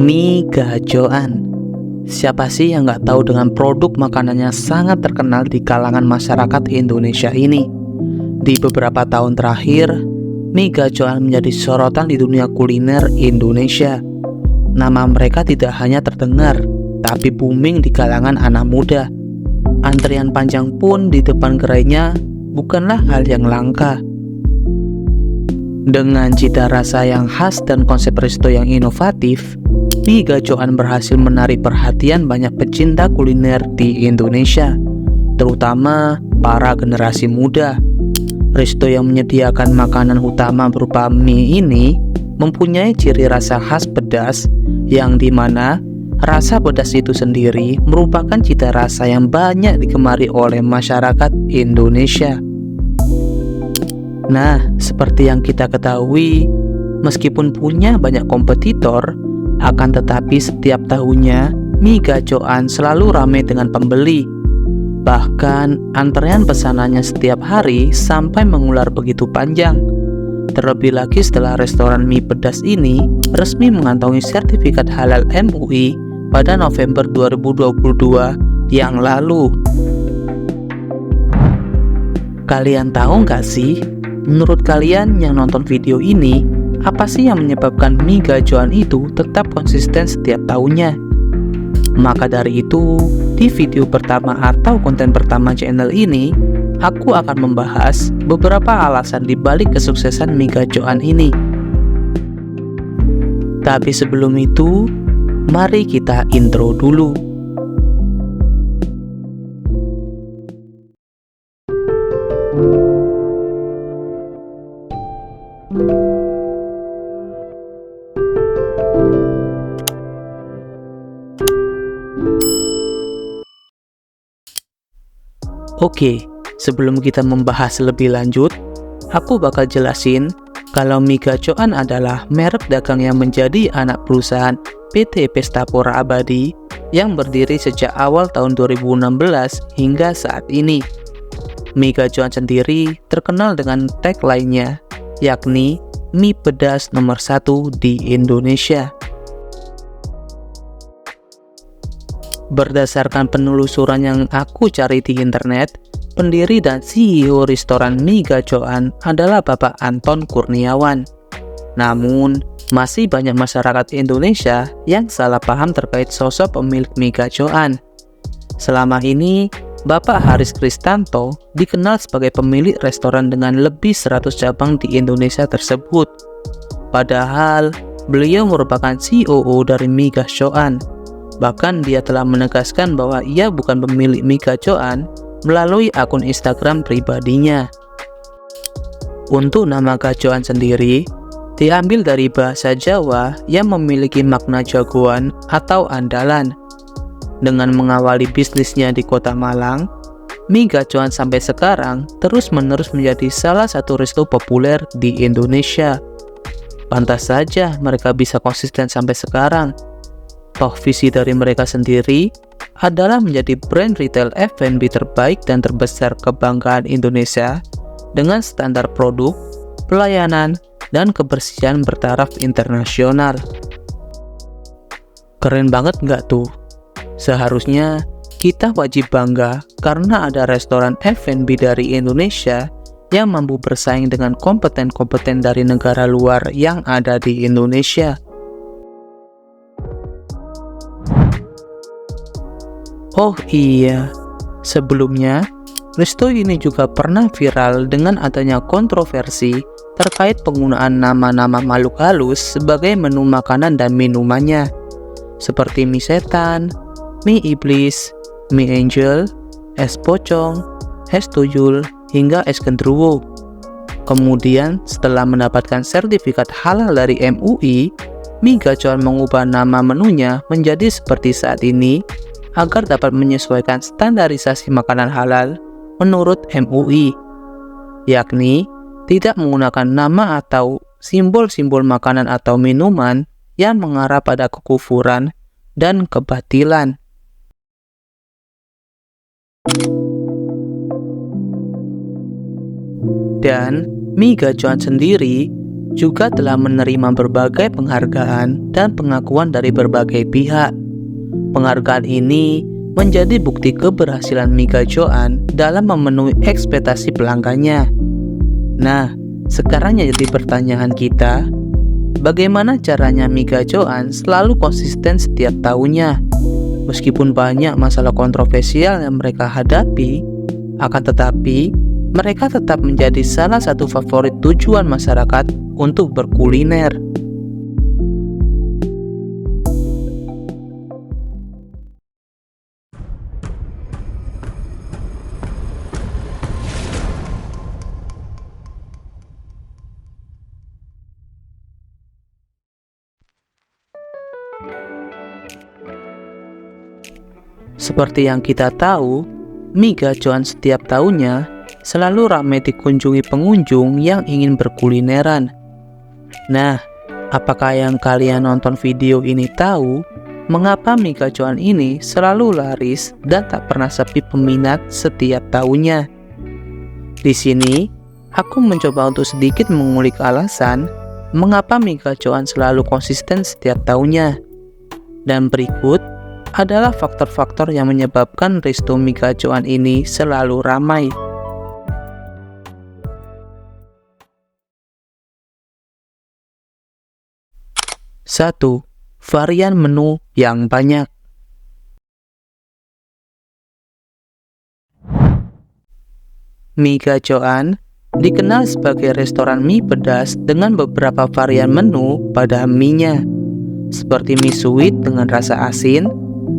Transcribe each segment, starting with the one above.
Mie gacoan. Siapa sih yang nggak tahu dengan produk makanannya sangat terkenal di kalangan masyarakat Indonesia ini? Di beberapa tahun terakhir, mie gacoan menjadi sorotan di dunia kuliner Indonesia. Nama mereka tidak hanya terdengar, tapi booming di kalangan anak muda. Antrian panjang pun di depan gerainya bukanlah hal yang langka. Dengan cita rasa yang khas dan konsep resto yang inovatif, mie gacoan berhasil menarik perhatian banyak pecinta kuliner di Indonesia, terutama para generasi muda. Resto yang menyediakan makanan utama berupa mie ini mempunyai ciri rasa khas pedas, yang dimana rasa pedas itu sendiri merupakan cita rasa yang banyak digemari oleh masyarakat Indonesia. Nah, seperti yang kita ketahui, meskipun punya banyak kompetitor, akan tetapi setiap tahunnya mie gacoan selalu ramai dengan pembeli. Bahkan antrean pesanannya setiap hari sampai mengular begitu panjang. Terlebih lagi setelah restoran mie pedas ini resmi mengantongi sertifikat halal MUI pada November 2022 yang lalu. Kalian tahu nggak sih, menurut kalian yang nonton video ini, apa sih yang menyebabkan mie gacoan itu tetap konsisten setiap tahunnya? Maka dari itu, di video pertama atau konten pertama channel ini, aku akan membahas beberapa alasan dibalik kesuksesan mie gacoan ini. Tapi sebelum itu, mari kita intro dulu. Oke, sebelum kita membahas lebih lanjut, aku bakal jelasin kalau mie gacoan adalah merek dagang yang menjadi anak perusahaan PT Pestapora Abadi yang berdiri sejak awal tahun 2016 hingga saat ini. Mie gacoan sendiri terkenal dengan tagline-nya, yakni mie pedas nomor 1 di Indonesia. Berdasarkan penelusuran yang aku cari di internet, pendiri dan CEO restoran mie gacoan adalah Bapak Anton Kurniawan. Namun, masih banyak masyarakat Indonesia yang salah paham terkait sosok pemilik mie gacoan. Selama ini, Bapak Haris Kristanto dikenal sebagai pemilik restoran dengan lebih 100 cabang di Indonesia tersebut. Padahal, beliau merupakan COO dari mie gacoan. Bahkan dia telah menegaskan bahwa ia bukan pemilik mie gacoan melalui akun Instagram pribadinya. Untuk nama gacoan sendiri, diambil dari bahasa Jawa yang memiliki makna jagoan atau andalan. Dengan mengawali bisnisnya di kota Malang, mie gacoan sampai sekarang terus-menerus menjadi salah satu resto populer di Indonesia. Pantas saja mereka bisa konsisten sampai sekarang. Toh visi dari mereka sendiri adalah menjadi brand retail F&B terbaik dan terbesar kebanggaan Indonesia dengan standar produk, pelayanan, dan kebersihan bertaraf internasional. Keren banget nggak tuh? Seharusnya kita wajib bangga karena ada restoran F&B dari Indonesia yang mampu bersaing dengan kompeten-kompeten dari negara luar yang ada di Indonesia. Oh iya, sebelumnya, resto ini juga pernah viral dengan adanya kontroversi terkait penggunaan nama-nama makhluk halus sebagai menu makanan dan minumannya, seperti mie setan, mie iblis, mie angel, es pocong, es tuyul, hingga es genderuwo. Kemudian, setelah mendapatkan sertifikat halal dari MUI, mie gacoan mengubah nama menunya menjadi seperti saat ini, agar dapat menyesuaikan standarisasi makanan halal menurut MUI, yakni tidak menggunakan nama atau simbol-simbol makanan atau minuman yang mengarah pada kekufuran dan kebatilan. Dan mie gacoan sendiri juga telah menerima berbagai penghargaan dan pengakuan dari berbagai pihak. Penghargaan ini menjadi bukti keberhasilan Miga Joan dalam memenuhi ekspektasi pelanggannya. Nah, sekarang yang jadi pertanyaan kita, bagaimana caranya Miga Joan selalu konsisten setiap tahunnya? Meskipun banyak masalah kontroversial yang mereka hadapi, akan tetapi mereka tetap menjadi salah satu favorit tujuan masyarakat untuk berkuliner. Seperti yang kita tahu, Miga Joan setiap tahunnya selalu ramai dikunjungi pengunjung yang ingin berkulineran. Nah, apakah yang kalian nonton video ini tahu mengapa Miga Joan ini selalu laris dan tak pernah sepi peminat setiap tahunnya? Di sini, aku mencoba untuk sedikit mengulik alasan mengapa Miga Joan selalu konsisten setiap tahunnya. Dan berikut adalah faktor-faktor yang menyebabkan resto Miga Joan ini selalu ramai. Satu, varian menu yang banyak. Miga Joan dikenal sebagai restoran mie pedas dengan beberapa varian menu pada mie-nya, seperti mie suwit dengan rasa asin,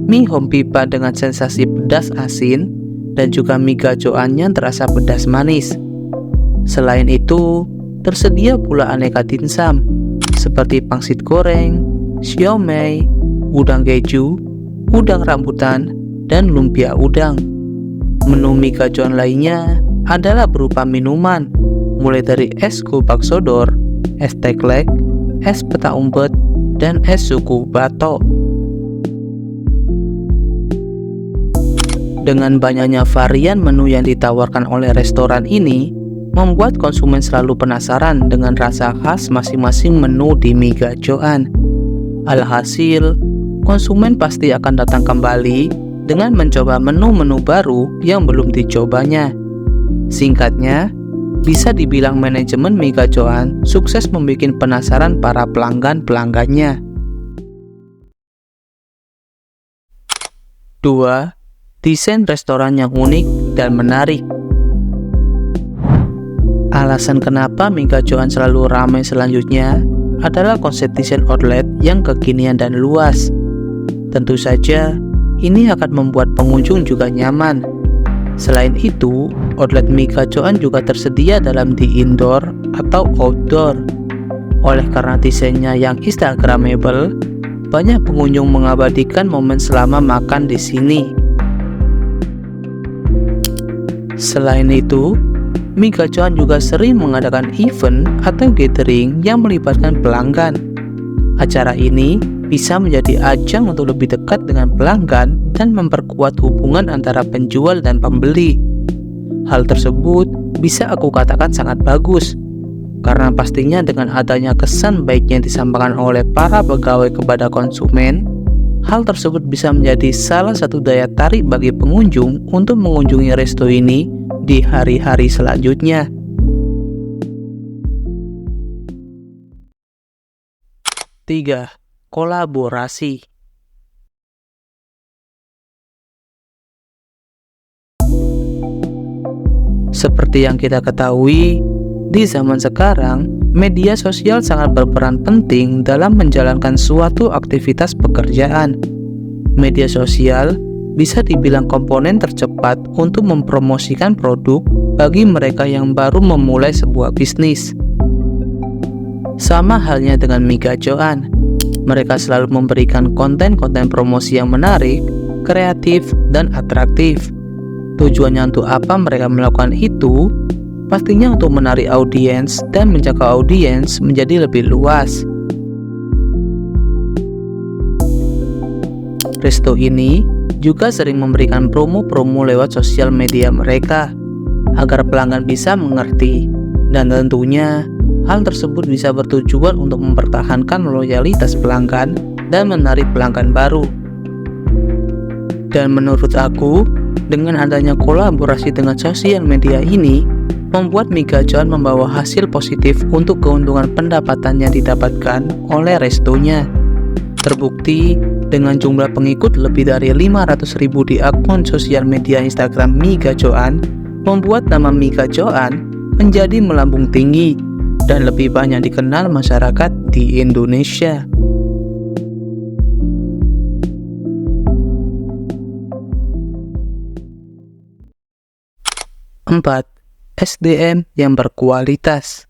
mie hom pipa dengan sensasi pedas asin, dan juga Miga Joan yang terasa pedas manis. Selain itu, tersedia pula aneka dimsum seperti pangsit goreng, siomay, udang keju, udang rambutan, dan lumpia udang. Menu Miga Joan lainnya adalah berupa minuman, mulai dari es gobak sodor, es teklek, es peta umpet, dan es suku batok. Dengan banyaknya varian menu yang ditawarkan oleh restoran ini, membuat konsumen selalu penasaran dengan rasa khas masing-masing menu di Miga Joan. Alhasil, konsumen pasti akan datang kembali dengan mencoba menu-menu baru yang belum dicobanya. Singkatnya, bisa dibilang manajemen Miga Joan sukses membuat penasaran para pelanggan-pelanggannya. 2. Desain restoran yang unik dan menarik. Alasan kenapa Miga Joan selalu ramai selanjutnya adalah konsep desain outlet yang kekinian dan luas. Tentu saja, ini akan membuat pengunjung juga nyaman. Selain itu, outlet Miga Joan juga tersedia dalam di indoor atau outdoor. Oleh karena desainnya yang instagramable, banyak pengunjung mengabadikan momen selama makan di sini. Selain itu, Miga Joan juga sering mengadakan event atau gathering yang melibatkan pelanggan. Acara ini bisa menjadi ajang untuk lebih dekat dengan pelanggan dan memperkuat hubungan antara penjual dan pembeli. Hal tersebut bisa aku katakan sangat bagus, karena pastinya dengan adanya kesan baik yang disampaikan oleh para pegawai kepada konsumen, hal tersebut bisa menjadi salah satu daya tarik bagi pengunjung untuk mengunjungi resto ini di hari-hari selanjutnya. 3. Kolaborasi. Seperti yang kita ketahui, di zaman sekarang, media sosial sangat berperan penting dalam menjalankan suatu aktivitas pekerjaan. Media sosial bisa dibilang komponen tercepat untuk mempromosikan produk bagi mereka yang baru memulai sebuah bisnis. Sama halnya dengan Miga Joan, mereka selalu memberikan konten-konten promosi yang menarik, kreatif, dan atraktif. Tujuannya untuk apa mereka melakukan itu? Pastinya untuk menarik audiens dan menjaga audiens menjadi lebih luas. Resto ini juga sering memberikan promo-promo lewat sosial media mereka agar pelanggan bisa mengerti, dan tentunya hal tersebut bisa bertujuan untuk mempertahankan loyalitas pelanggan dan menarik pelanggan baru. Dan menurut aku, dengan adanya kolaborasi dengan sosial media ini, membuat Mega Joan membawa hasil positif untuk keuntungan pendapatan yang didapatkan oleh restonya. Terbukti, dengan jumlah pengikut lebih dari 500.000 di akun sosial media Instagram Mega Joan, membuat nama Mega Joan menjadi melambung tinggi dan lebih banyak dikenal masyarakat di Indonesia. 4. SDM yang berkualitas.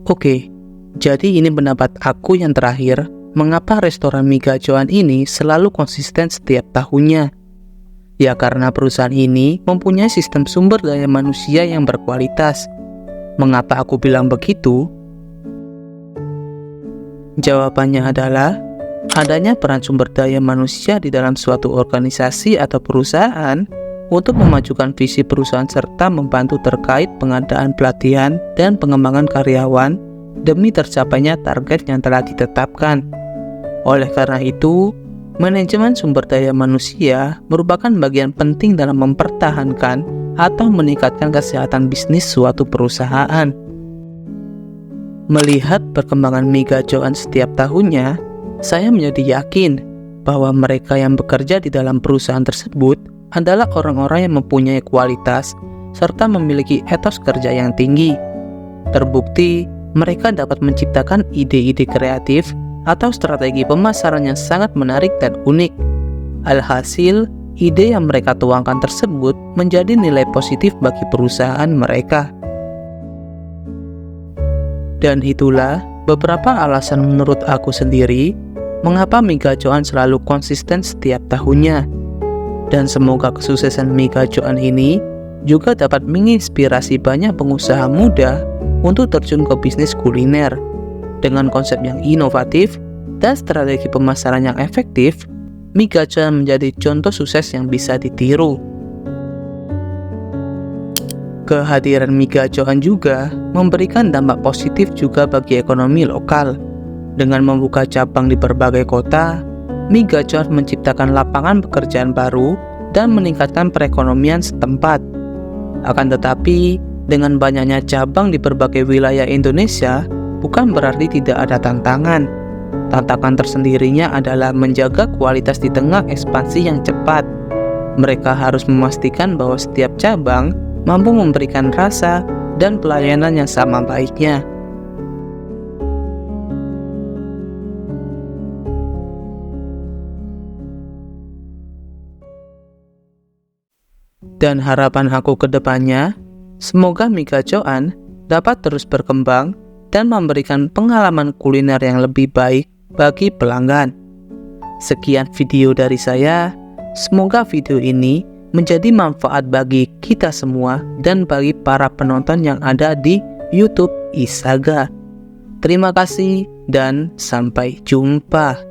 Oke, jadi ini pendapat aku yang terakhir, mengapa restoran Mega Joan ini selalu konsisten setiap tahunnya. Ya karena perusahaan ini mempunyai sistem sumber daya manusia yang berkualitas. Mengapa aku bilang begitu? Jawabannya adalah, adanya peran sumber daya manusia di dalam suatu organisasi atau perusahaan untuk memajukan visi perusahaan serta membantu terkait pengadaan pelatihan dan pengembangan karyawan demi tercapainya target yang telah ditetapkan. Oleh karena itu, manajemen sumber daya manusia merupakan bagian penting dalam mempertahankan atau meningkatkan kesehatan bisnis suatu perusahaan. Melihat perkembangan Mega Joan setiap tahunnya, saya menjadi yakin bahwa mereka yang bekerja di dalam perusahaan tersebut adalah orang-orang yang mempunyai kualitas serta memiliki etos kerja yang tinggi. Terbukti, mereka dapat menciptakan ide-ide kreatif atau strategi pemasaran yang sangat menarik dan unik. Alhasil, ide yang mereka tuangkan tersebut menjadi nilai positif bagi perusahaan mereka. Dan itulah beberapa alasan menurut aku sendiri mengapa Mega Joan selalu konsisten setiap tahunnya. Dan semoga kesuksesan Mega Joan ini juga dapat menginspirasi banyak pengusaha muda untuk terjun ke bisnis kuliner. Dengan konsep yang inovatif dan strategi pemasaran yang efektif, Mega Joan menjadi contoh sukses yang bisa ditiru. Kehadiran Mega Joan juga memberikan dampak positif juga bagi ekonomi lokal. Dengan membuka cabang di berbagai kota, Mega Joan menciptakan lapangan pekerjaan baru dan meningkatkan perekonomian setempat. Akan tetapi, dengan banyaknya cabang di berbagai wilayah Indonesia, bukan berarti tidak ada tantangan. Tantangan tersendirinya adalah menjaga kualitas di tengah ekspansi yang cepat. Mereka harus memastikan bahwa setiap cabang mampu memberikan rasa dan pelayanan yang sama baiknya. Dan harapan aku ke depannya, semoga Mega Joan dapat terus berkembang dan memberikan pengalaman kuliner yang lebih baik bagi pelanggan. Sekian video dari saya, semoga video ini menjadi manfaat bagi kita semua dan bagi para penonton yang ada di YouTube Isaga. Terima kasih dan sampai jumpa.